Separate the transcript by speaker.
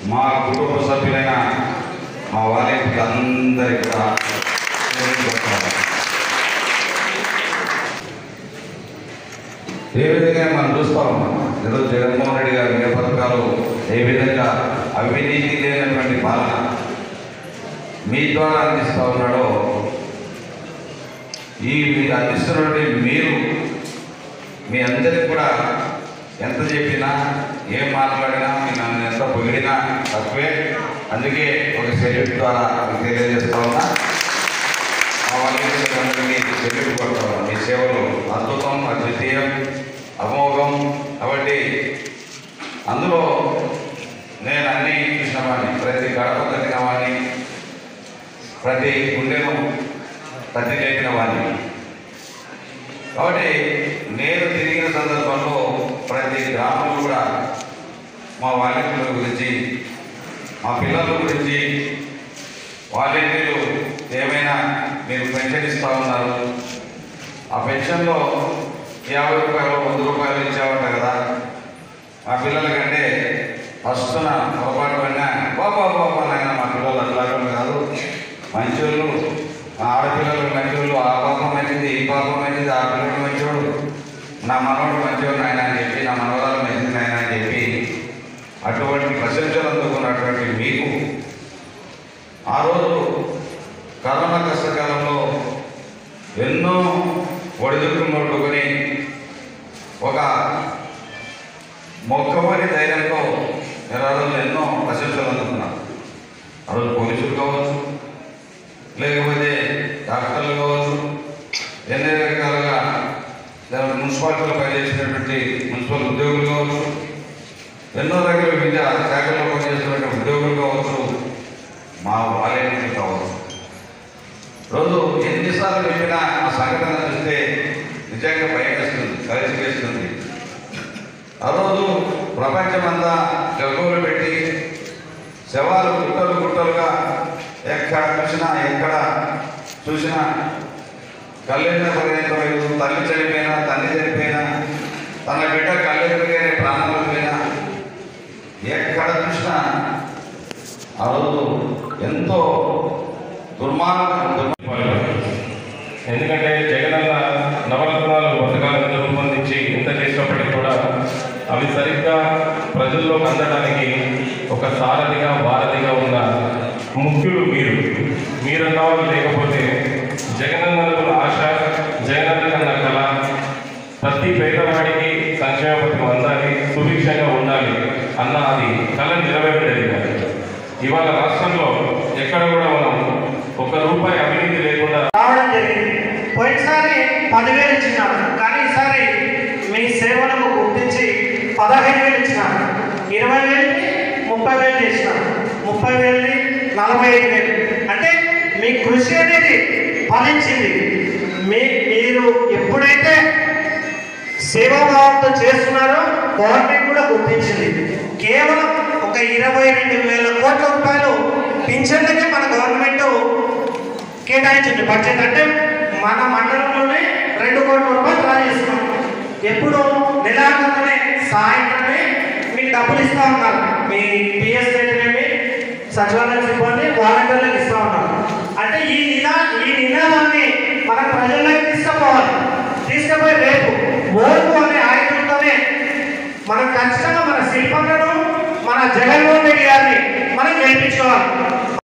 Speaker 1: మా కుటుంబ సభ్యులైన మా వాలంటీర్లందరికీ కూడా ఏ విధంగా మనం చూస్తా ఉన్నాం. ఈరోజు జగన్మోహన్ రెడ్డి గారి ఏ పథకాలు ఏ విధంగా అవినీతి లేనటువంటి పాలన మీ ద్వారా అందిస్తూ ఉన్నాడో, మీరు అందిస్తున్నటువంటి మీరు మీ అందరికీ కూడా ఎంత చెప్పినా ఏం మాట్లాడినా నన్ను ఎంత పొగిడినా తక్కువే. అందుకే ఒక సెల్యూట్ ద్వారా తెలియజేస్తా ఉన్నా. మా వాళ్ళందరికీ సెల్యూట్ కొడతా ఉన్నా. మీ సేవలు అద్భుతం, అద్వితీయం, అమోఘం. కాబట్టి అందులో నేను అన్నీ చూసిన వాడిని, ప్రతి గడప తట్టిన వాడిని, ప్రతి గుండెను తట్టి లేపిన వాడిని. కాబట్టి నేను తిరిగిన సందర్భంలో ప్రతి గ్రామంలో కూడా మా వాలంటీర్ల గురించి, మా పిల్లల గురించి, వాలంటీర్లు ఏమైనా మీరు పెన్షన్ ఇస్తూ ఉన్నారు, ఆ పెన్షన్లో 50 రూపాయలు 100 రూపాయలు ఇచ్చామంట కదా, మా పిల్లలకంటే ఫస్ట్న పొరపాటు పడినా బాబా నాయన మా పిల్లలు అట్లాంటి కాదు, మంచోళ్ళు, మా ఆడపిల్లలు మంచోళ్ళు, ఆ పాపం మంచిది, ఈ పాపం మంచిది, ఆ పిల్లలు మంచోడు, నా మనవడు మంచోడు నాయన అని చెప్పి, నా మనవరాలు మంచిది నాయన అని చెప్పి అటువంటి ప్రశంసలు అందుకున్నటువంటి మీకు ఆ రోజు కరోనా కష్టకాలంలో ఎన్నో ఒడిదుడుకులు కొట్టుకొని ఒక మొక్కమని ధైర్యంతో ఆ రోజులు ఎన్నో ప్రశంసలు అందుకున్నారు. ఆ రోజు పోలీసులు కావచ్చు, లేకపోతే డాక్టర్లు కావచ్చు, ఎన్ని రకాలుగా మున్సిపాలిటీలో పనిచేసినటువంటి మున్సిపల్ ఉద్యోగులు కావచ్చు, ఎన్నో రకాల విద్యా శాఖల్లో పనిచేస్తున్నటువంటి ఉద్యోగులు కావచ్చు, మా వాలంటీర్లు కావచ్చు. రోజు ఎన్నిసార్లు చెప్పినా ఆ సంఘటన చూస్తే నిజంగా భయం వేస్తుంది, కలిసి వేస్తుంది. ఆ రోజు ప్రపంచమంతా జగోలు పెట్టి శవాలు గుట్టలుగా ఎక్కడ చూసినా కళ్ళెన్న పరిగెత్తలేదు. తల్లి చనిపోయినా, తండ్రి చనిపోయినా, తన బిడ్డ కళ్ళెదురుగానే ప్రాణాలు పోయినా, ఎక్కడ చూసినా ఆ రోజు ఎంతో దుర్మార్గం.
Speaker 2: ఎందుకంటే జగనన్న నవరత్నాలు పథకాలను రూపొందించి ఇంత చేసినప్పటికీ కూడా అవి సరిగ్గా ప్రజల్లోకి అందడానికి ఒక సారథిగా వారధిగా ఉన్న ముఖ్యులు మీరన్న వాళ్ళు లేకపోతే జగనన్నకు ఆశ, జగనన్న కన్న కళ, ప్రతి పేదవాడికి సంక్షేమ పథకం అందాలి, సుభిక్షంగా ఉండాలి అన్న అది కళ నెరవేరేది కాదు. ఇవాళ రాష్ట్రంలో ఎక్కడ కూడా మనం ₹1 అవినీతి లేకుండా
Speaker 3: రావడం జరిగింది. పోయినసారి 10,000 ఇచ్చినారు, కానీ ఈసారి మీ సేవలకు గుర్తించి 15,000 ఇచ్చినారు. 20,000ని 30,000 చేసినారు, 30,000ని 45,000. అంటే మీ కృషి అనేది ఫలించింది. మీరు ఎప్పుడైతే సేవాభావంతో చేస్తున్నారో గవర్నమెంట్ కూడా గుర్తించింది. కేవలం ఒక 22,000 కోట్ల రూపాయలు పింఛన్లకే మన గవర్నమెంట్ కేటాయించింది బడ్జెట్. అంటే మన మండలంలోనే 2 కోట్ల రూపాయలు డ్రా చేస్తున్నాం. ఎప్పుడు నెలాఖరునే సాయంత్రమే మీకు డబ్బులు ఇస్తూ ఉన్నారు. మీ పిఎస్ అయితేనేమి, సచివాలయ సిబ్బంది, వాలంటీర్లకు ఇస్తూ ఉన్నారు. అంటే ఈ నినాదాన్ని మన ప్రజల్లోకి తీసుకుపోయి రేపు ఓటు అనే ఆయుధంతోనే మనం ఖచ్చితంగా మన శిల్పంలో మన జగన్మోహన్ రెడ్డి గారిని మనం గెలిపించుకోవాలి.